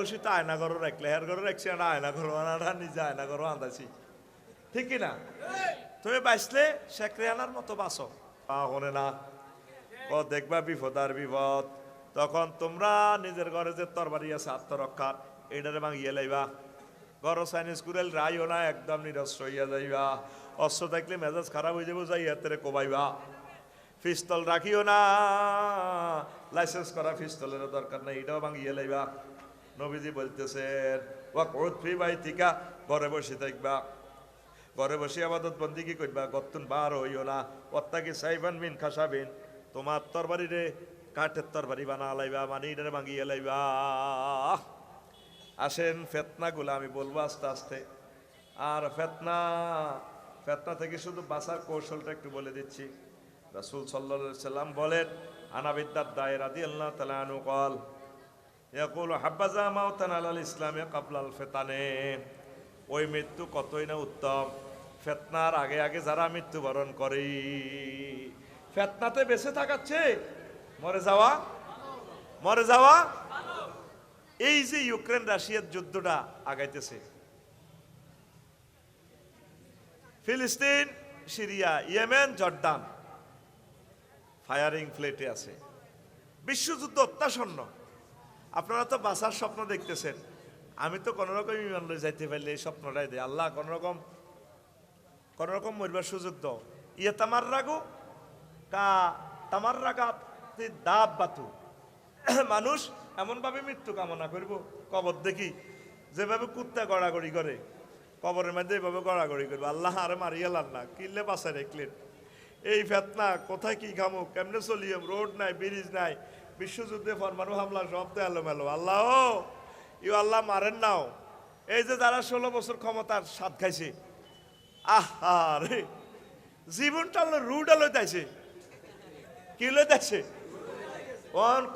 অঘোষিত আয়না ঘর রাখলে হের ঘরে রাখছি না আয়না ঘর আনারা নিজে আয়না ঘর আন্দাছি ঠিক কিনা তুমি বাঁচলে শেখ রেহানার মতো বাঁচো হনে না ও দেখবা বিপদ আর বিপদ তখন তোমরা নিজের ঘরে যে তরবারি আছে আত্মরক্ষার এইটারে ভাঙিয়ে লাইবা ঘর চাইনিজ কুরেল রাইও না একদম নিরস্ত্র হইয়া যাইবা অস্ত্র থাকলে মেজাজ খারাপ হয়ে যাবো যাই হাতে কোবাইবা পিস্তল রাখিও না লাইসেন্স করা পিস্তলের দরকার নাই এটাও ভাঙিয়ে লাইবা নবীজি বলতেছেন ওয়াকুদ ফি বাইতিকা ঘরে বসে থাকবা ঘরে বসে আবাদত বন্দি কি করবা গত্তুন বার হইও না ওয়াত্তাকি সাইবান মিন খাসাবিন তোমার তরবারি রে কাঠের তরবারি বানা লাইবা মানে এটারে ভাঙিয়ে লাইবা আসেন ফেতনাগুলো আমি বলবো আস্তে আস্তে আর ফেতনা থেকে শুধু বাঁচার কৌশলটা একটু বলে দিচ্ছি রাসূল সাল্লাল্লাহু আলাইহি সাল্লাম বলেন আনাবিদ্দার দায় রাদিয়াল্লাহু তাআলা আনহু قال يقول حبذا موتا على الاسلام قبل الفتن ওই মৃত্যু কতই না উত্তম ফিতনার আগে আগে যারা মৃত্যুবরণ করে ফিতনাতে বেঁচে থাকাচ্ছে মরে যাওয়া এই যে ইউক্রেন রাশিয়ার যুদ্ধটা আগাইতেছে ফিলিস্তিন সিরিয়া ইয়েমেন জর্দান ফায়ারিং ফ্লেটে আছে বিশ্বযুদ্ধ অত্যাসন্ন আপনারা তো বাঁচার স্বপ্ন দেখতেছেন আমি তো কোনোরকম ইমান লই যাইতে পারলে এই স্বপ্নটাই দেয় আল্লাহ কোনোরকম মরবার সুযোগ দাও ইয়ে তামার রাগো কা তামার রাগা দাব বাতু মানুষ এমনভাবে মৃত্যু কামনা করব কবর দেখি যেভাবে কুত্তা গড়াগড়ি করে কবরের মধ্যে এইভাবে গড়াগড়ি করবো আল্লাহ আরে মারিয়ালার না কিনলে বাসায় রেখলেন এই ফেতনা কোথায় কি খামো কেমনে চলিয়ে রোড নাই ব্রিজ নাই বিশ্বযুদ্ধে পরমাণু হামলা সব তো এলোমেলো আল্লাহ ইউ আল্লাহ মারেন নাও এই যে যারা 16 বছর ক্ষমতার স্বাদ খাইছে আহা রে জীবনটা রুডা লইতাইছে কি লইতাইছে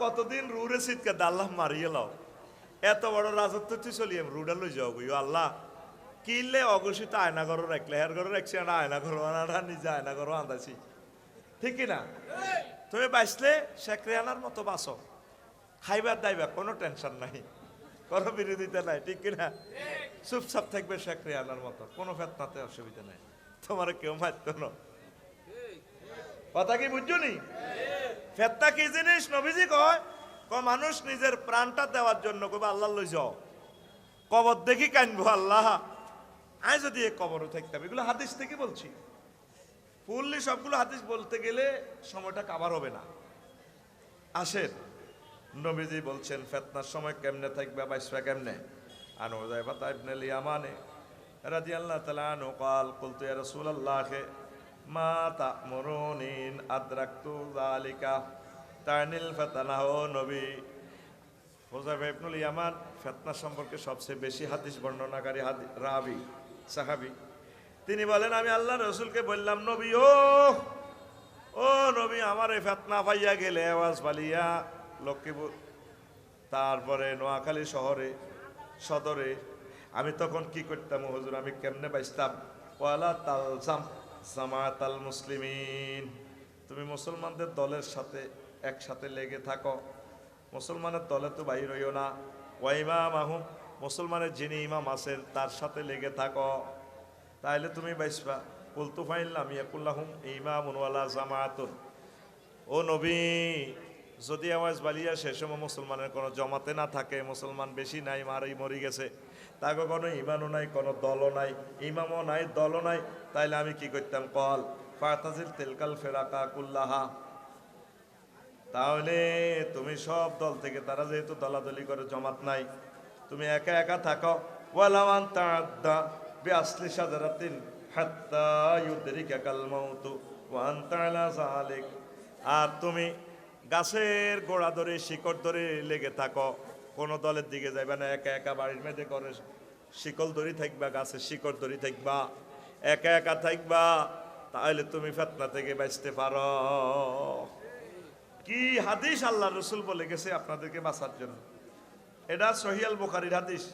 কতদিন রুরে শীতকে আল্লাহ মারিয়ে লাও এত বড় রাজত্ব তুই চলিয়ে রুডা লই যাও ইউ আল্লাহ কিনলে অঘোষিত আয়না ঘর রাখলে হের ঘরে রাখছি না আয়না ঘর আনারা নিজে আয়না ঘর আন্দাছি ঠিক কিনা তুমি বাঁচলে শেখ রেহানার মতো বাঁচো খাইবার দাইবা কোনো টেনশন নাই কোনো বিরোধিতা নাই ঠিক কিনা চুপচাপ থাকবে শেখ রেহানার মতো কোনো ফেতনাতে অসুবিধা নাই তোমার কেউ মারতো না কথা কি বুঝছো নি ফেতনা কি জিনিস নবীজি কয় মানুষ নিজের প্রাণটা দেওয়ার জন্য কবে আল্লাহ লই যাও কবর দেখি কানবো আল্লাহ আয় যদি এক কবরও থাকতাম এগুলো হাদিস থেকে বলছি ফুললি সবগুলো হাদিস বলতে গেলে সময়টা কাভার হবে না আসেন নবীজি বলছেন ফিতনার সময় কেমনে থাকবে বাইসবা কেমনে আনু যায়বা ইবনে ইয়ামানে রাদিয়াল্লাহু তাআলা আনহু قال قلت يا رسول الله ما تأمرون إن أدركت ذلك তানিল ফিতনা ও নবী হুযায়ফা ইবনে ইয়ামান ফিতনা সম্পর্কে সবচেয়ে বেশি হাদিস বর্ণনাকারী রাবী সাহাবী তিনি বলেন আমি আল্লাহর রাসূলকে বললাম নবী ও নবী আমার এই ফিতনা পাইয়া গেলে আওয়াজ পালিয়া লক্ষ্মীপুর তারপরে নোয়াখালী শহরে সদরে আমি তখন কি করতাম হুজুর আমি কেমনে বাঁচতাম ওয়ালা তালজাম জামাতাল মুসলিমিন তুমি মুসলমানদের দলের সাথে একসাথে লেগে থাকো মুসলমানের দলে তো বাইর হইও না ওয়া ইমামাহুম মুসলমানের যিনি ইমাম আছেন তার সাথে লেগে থাকো তাইলে তুমি বাঁচবা কুলতু ফাইল্লাম ইয়াকুল্লাহুম ইমামুন ওয়ালা জামাতুন ও নবী যদি আওয়াজ বালিয়া সে সময় মুসলমানের কোনো জমাতে না থাকে মুসলমান বেশি নাই মরি গেছে তাকে কোনো ইমানও নাই কোনো দলও নাই ইমামও নাই দলও নাই তাইলে আমি কি করতাম কল ফাতাজিল তিলকাল ফিরাকা কুল্লাহা তাহলে তুমি সব দল থেকে তারা যেহেতু দলাদলি করে জমাত নাই তুমি একা একা থাকো ওয়ালামান তাআদ্দা বিআসলি শাজারাতিন হাত্তা ইউদরিকাল মাউতু ওয়া আনতা আলা যালিক আর তুমি গাছের গোড়া ধরে শিকড় ধরে লেগে থাকো কোনো দলের দিকে যাইবা না একা একা বাড়ির মেঝে করে শিকল ধরি থাকবা গাছের শিকড় ধরি থাকবা একা একা থাকবা তাহলে তুমি ফিতনা থেকে বাঁচতে পারো কি হাদিস আল্লাহ রসুল বলে গেছে আপনাদেরকে বাঁচার জন্য এটা সহিহ আল বুখারীর হাদিস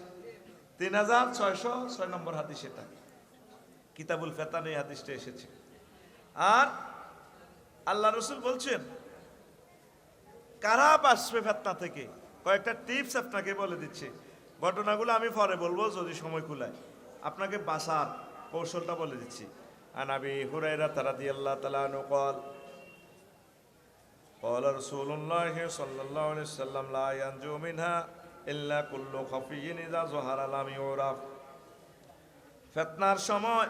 3606 নম্বর হাদিস এটা কিতাবুল ফিতান এই হাদিসটা এসেছে আর আল্লাহ রসুল বলছেন কারা বাঁচবে ফিতনা থেকে কয়েকটা টিপস আপনাকে বলে দিচ্ছি ঘটনাগুলো আমি পরে বলবো যদি সময় কুলায়। আপনাকে বাঁচার কৌশলটা বলে দিচ্ছি। আন আবি হুরায়রা রাদিয়াল্লাহু তাআলা আনহু قال قال رسول الله صلى الله عليه وسلم لا ينجو منها إلا كل خفي إذا ظهر لم يعرف। ফিতনার সময়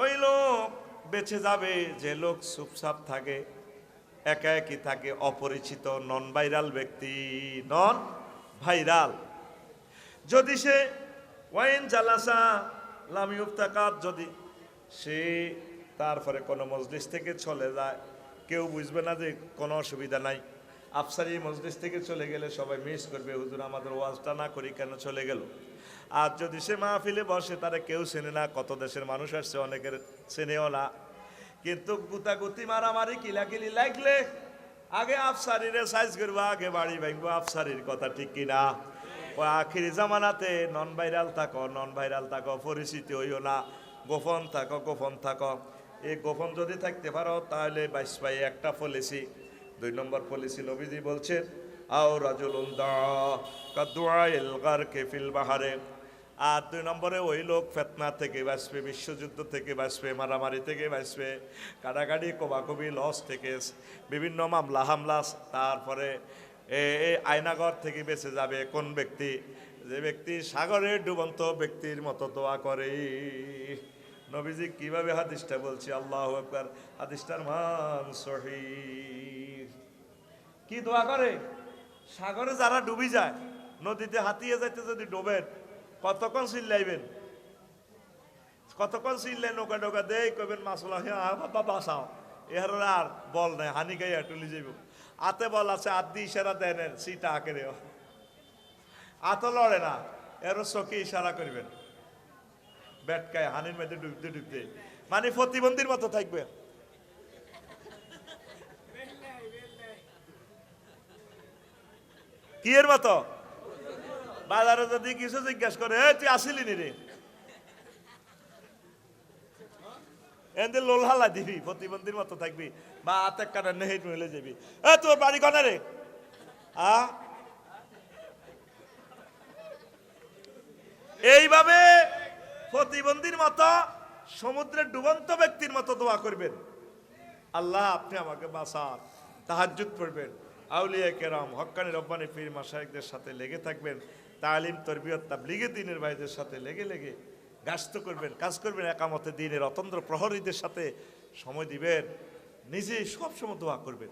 ওই লোক বেঁচে যাবে যে লোক চুপচাপ থাকে, একা একই থাকে, অপরিচিত, নন ভাইরাল ব্যক্তি, নন ভাইরাল। যদি সে ওয়াইন জালাসা লাম ইউফতাকাত, যদি সে তারপরে কোনো মজলিস থেকে চলে যায়, কেউ বুঝবে না যে কোনো অসুবিধা নাই। আফসারি মজলিস থেকে চলে গেলে সবাই মিস করবে, হুজুর আমাদের ওয়াজটা না করি কেন চলে গেল। আর যদি সে মাহফিলে বসে, তারা কেউ চেনে না, কত দেশের মানুষ আসছে, অনেকের চেনেও না, কিন্তু গুতাগুতি মারামারি কিলাকিলি লাগলে আগে আফসারিরে সাইজ করবো, আগে বাড়ি ভাঙবো আফসারির কথা, ঠিক কিনা? ও আখিরি জামানাতে নন ভাইরাল থাকো, নন ভাইরাল থাকো, পরিচিতি হইও না, গোপন থাকো, গোপন থাকো। এই গোপন যদি থাকতে পারো তাহলে 22 পাই একটা পলিসি। 2 নম্বর পলিসি নবীজি বলছেন আও রাজুলুন দা কাদুআইল গারকে ফিল বাহারে। আর 2 নম্বরে ওই লোক ফিতনা থেকে বাঁচবে, বিশ্বযুদ্ধ থেকে বাঁচবে, মারামারি থেকে বাঁচবে, কাটাকাটি কোবাকুবি লস থেকে, বিভিন্ন মামলা হামলা, তারপরে আয়নাগর থেকে বেঁচে যাবে। কোন ব্যক্তি? যে ব্যক্তি সাগরে ডুবন্ত ব্যক্তির মতো দোয়া করে। নবীজি কিভাবে হাদিসটা বলছি, আল্লাহু আকবার, হাদিসটার মান সহিহ। কি দোয়া করে? সাগরে যারা ডুবি যায়, নদীতে হাতিয়ে যাইতে যদি ডোবেন, কতক্ষণ চিল্লাইবেন? কতক্ষণ চিল্লাই নৌকা নৌকা দেই কইবেন মাসলা বাবা বাঁচাও, এর আর বল নাই, হানি গাইয়া টুলি যাইব। আতে বল আছে, আত দিয়ে ইশারা দেন, সিটা আঁকে রেও, আত লড়ে না, এর চোখে ইশারা করবেন, ব্যাটকায় হানির মধ্যে ডুবতে ডুবতে, মানে প্রতিবন্ধীর মতো থাকবে। কি এর মতো? বাজারে যদি কিছু জিজ্ঞাসা করে, তুই আসিলি নি রে, এতে লোল হালা দিবি, প্রতিবন্ধীর মতো থাকবি, বা হাতে কাটা নেই মিলে যাবি। তোর বাড়ি কনে রে? এইভাবে প্রতিবন্ধীর মতো, সমুদ্রের ডুবন্ত ব্যক্তির মতো দোয়া করবেন, আল্লাহ আপনি আমাকে বাঁচান। তাহাজ্জুদ পড়বেন, আউলিয়া কেরাম, হক্কানি রব্বানি পীর মাশায়েখদের সাথে লেগে থাকবেন, তালিম তরবিয়ত তাবলীগে দ্বীনের ভাইদের সাথে লেগে লেগে গাস্ত করবেন, কাজ করবেন, একামতে দ্বীনের অতন্দ্র প্রহরীদের সাথে সময় দিবেন, নিজে সব সময় দোয়া করবেন।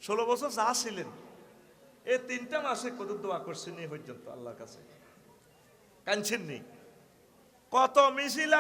16 বছর যা ছিলেন, এই 3টা মাসে কত দোয়া করছেন এই পর্যন্ত আল্লাহর কাছে? কাঁদছেন নি? কত মিছিল আর